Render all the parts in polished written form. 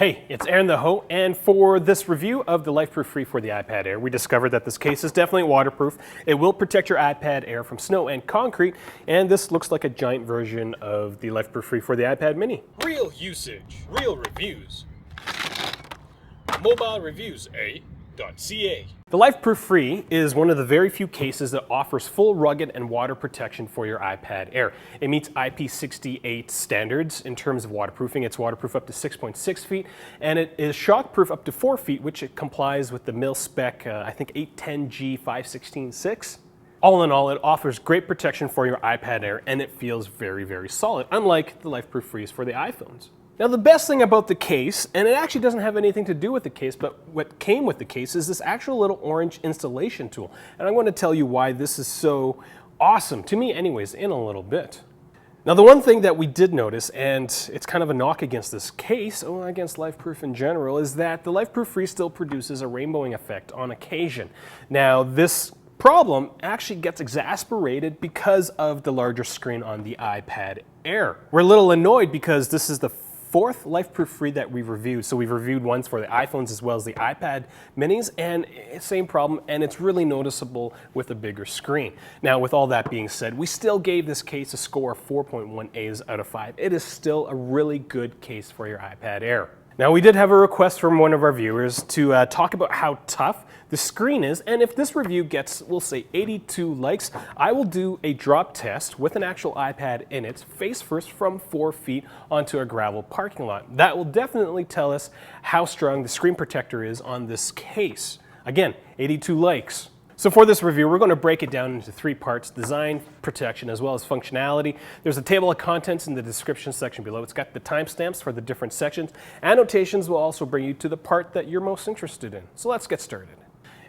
Hey, it's Aaron the Ho, and for this review of the LifeProof Fre for the iPad Air, we discovered that this case is definitely waterproof. It will protect your iPad Air from snow and concrete, and this looks like a giant version of the LifeProof Fre for the iPad Mini. Real usage, real reviews. Mobilereviews-eh.ca. The LifeProof Fre is one of the very few cases that offers full rugged and water protection for your iPad Air. It meets IP68 standards in terms of waterproofing. It's waterproof up to 6.6 feet, and it is shockproof up to 4 feet, which it complies with the MIL spec, I think 810G5166. All in all, it offers great protection for your iPad Air, and it feels very, very solid, unlike the LifeProof Fres for the iPhones. Now, the best thing about the case, and it actually doesn't have anything to do with the case, but what came with the case is this actual little orange installation tool. And I'm going to tell you why this is so awesome, to me anyways, in a little bit. Now, the one thing that we did notice, and it's kind of a knock against this case, or against LifeProof in general, is that the LifeProof Fre still produces a rainbowing effect on occasion. Now, this problem actually gets exacerbated because of the larger screen on the iPad Air. We're a little annoyed because this is the fourth LifeProof Fre that we've reviewed. So we've reviewed ones for the iPhones as well as the iPad minis, and same problem, and it's really noticeable with a bigger screen. Now, with all that being said, we still gave this case a score of 4.1 A's out of 5. It is still a really good case for your iPad Air. Now, we did have a request from one of our viewers to talk about how tough the screen is, and if this review gets, we'll say, 82 likes, I will do a drop test with an actual iPad in it, face first from 4 feet onto a gravel parking lot. That will definitely tell us how strong the screen protector is on this case. Again, 82 likes. So for this review, we're going to break it down into 3 parts: design, protection, as well as functionality. There's a table of contents in the description section below. It's got the timestamps for the different sections. Annotations will also bring you to the part that you're most interested in. So let's get started.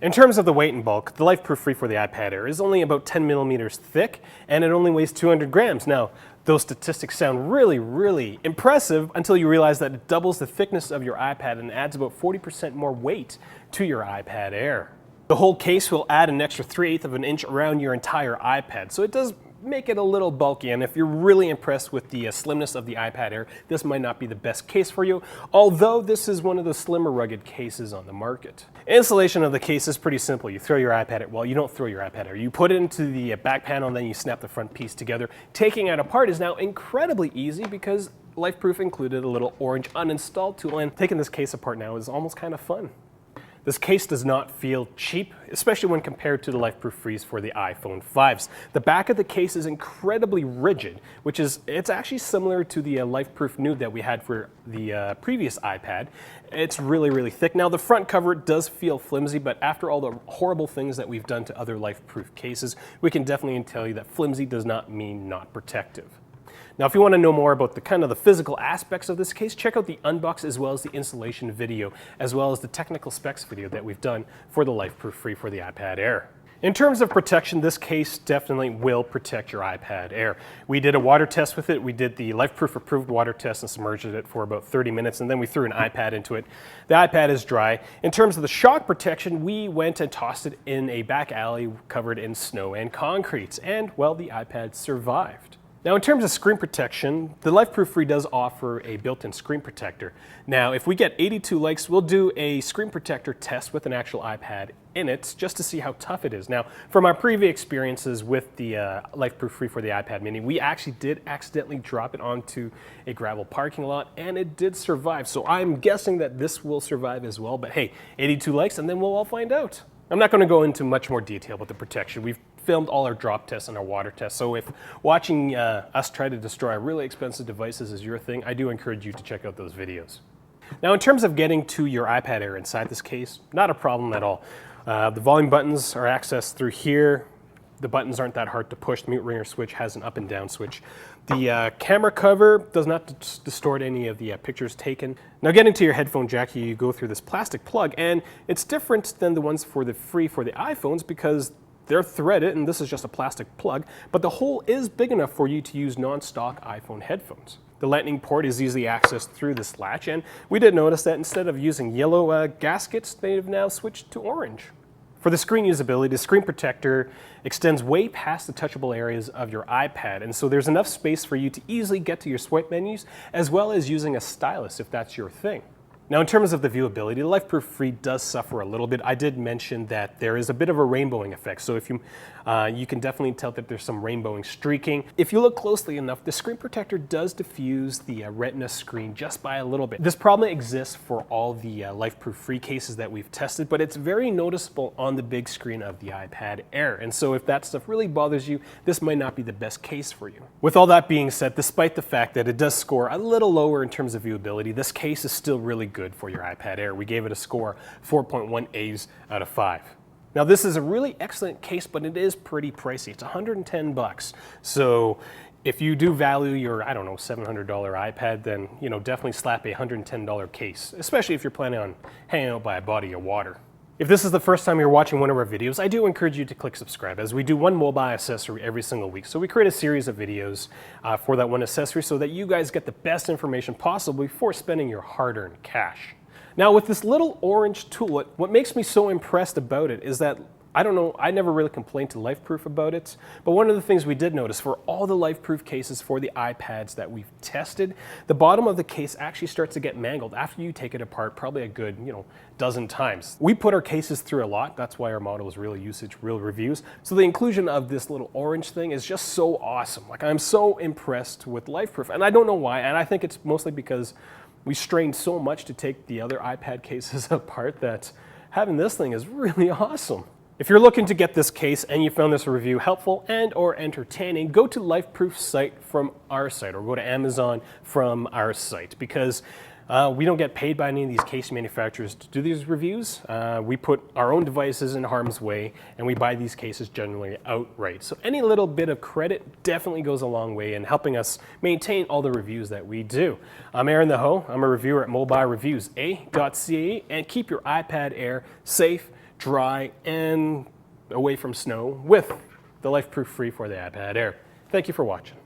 In terms of the weight and bulk, the LifeProof Fre for the iPad Air is only about 10 millimeters thick, and it only weighs 200 grams. Now, those statistics sound really, really impressive until you realize that it doubles the thickness of your iPad and adds about 40% more weight to your iPad Air. The whole case will add an extra 3/8 of an inch around your entire iPad, so it does make it a little bulky, and if you're really impressed with the slimness of the iPad Air, this might not be the best case for you, although this is one of the slimmer rugged cases on the market. Installation of the case is pretty simple. You throw your iPad Air, well, you don't throw your iPad Air, you put it into the back panel and then you snap the front piece together. Taking it apart is now incredibly easy because LifeProof included a little orange uninstall tool, and taking this case apart now is almost kind of fun. This case does not feel cheap, especially when compared to the LifeProof Fres for the iPhone 5s. The back of the case is incredibly rigid, it's actually similar to the LifeProof Nude that we had for the previous iPad. It's really, really thick. Now, the front cover does feel flimsy, but after all the horrible things that we've done to other LifeProof cases, we can definitely tell you that flimsy does not mean not protective. Now, if you want to know more about the physical aspects of this case, check out the unbox as well as the installation video, as well as the technical specs video that we've done for the LifeProof Fre for the iPad Air. In terms of protection, this case definitely will protect your iPad Air. We did a water test with it. We did the LifeProof approved water test and submerged it for about 30 minutes, and then we threw an iPad into it. The iPad is dry. In terms of the shock protection, we went and tossed it in a back alley covered in snow and concrete, and, well, the iPad survived. Now, in terms of screen protection, the LifeProof Fre does offer a built-in screen protector. Now, if we get 82 likes, we'll do a screen protector test with an actual iPad in it just to see how tough it is. Now, from our previous experiences with the LifeProof Fre for the iPad mini, we actually did accidentally drop it onto a gravel parking lot, and it did survive. So I'm guessing that this will survive as well. But hey, 82 likes, and then we'll all find out. I'm not going to go into much more detail about the protection. We've filmed all our drop tests and our water tests, so if watching us try to destroy really expensive devices is your thing, I do encourage you to check out those videos. Now, in terms of getting to your iPad Air inside this case, not a problem at all. The volume buttons are accessed through here. The buttons aren't that hard to push. The mute ringer switch has an up and down switch. The camera cover does not distort any of the pictures taken. Now, getting to your headphone jack, you go through this plastic plug, and it's different than the ones for the Fre for the iPhones because they're threaded, and this is just a plastic plug, but the hole is big enough for you to use non-stock iPhone headphones. The lightning port is easily accessed through this latch, and we did notice that instead of using yellow gaskets, they've now switched to orange. For the screen usability, the screen protector extends way past the touchable areas of your iPad, and so there's enough space for you to easily get to your swipe menus, as well as using a stylus if that's your thing. Now, in terms of the viewability, the LifeProof Fre does suffer a little bit. I did mention that there is a bit of a rainbowing effect. So if you can definitely tell that there's some rainbowing streaking. If you look closely enough, the screen protector does diffuse the retina screen just by a little bit. This problem exists for all the LifeProof Fre cases that we've tested, but it's very noticeable on the big screen of the iPad Air. And so if that stuff really bothers you, this might not be the best case for you. With all that being said, despite the fact that it does score a little lower in terms of viewability, this case is still really good for your iPad Air. We gave it a score 4.1 A's out of 5. Now, this is a really excellent case, but it is pretty pricey. It's 110 bucks. So if you do value your, I don't know, $700 iPad, then, you know, definitely slap a $110 case, especially if you're planning on hanging out by a body of water. If this is the first time you're watching one of our videos, I do encourage you to click subscribe, as we do one mobile accessory every single week. So we create a series of videos for that one accessory so that you guys get the best information possible before spending your hard-earned cash. Now, with this little orange tool, what makes me so impressed about it is that, I don't know, I never really complained to LifeProof about it, but one of the things we did notice for all the LifeProof cases for the iPads that we've tested, the bottom of the case actually starts to get mangled after you take it apart probably a good, dozen times. We put our cases through a lot. That's why our motto is real usage, real reviews. So the inclusion of this little orange thing is just so awesome. Like, I'm so impressed with LifeProof, and I don't know why, and I think it's mostly because we strained so much to take the other iPad cases apart that having this thing is really awesome. If you're looking to get this case and you found this review helpful and or entertaining, go to LifeProof's site from our site, or go to Amazon from our site, because we don't get paid by any of these case manufacturers to do these reviews. We put our own devices in harm's way, and we buy these cases generally outright. So any little bit of credit definitely goes a long way in helping us maintain all the reviews that we do. I'm Aaron the Ho. I'm a reviewer at Mobilereviews-eh.ca, and keep your iPad Air safe, dry, and away from snow with the LifeProof Fre for the iPad Air. Thank you for watching.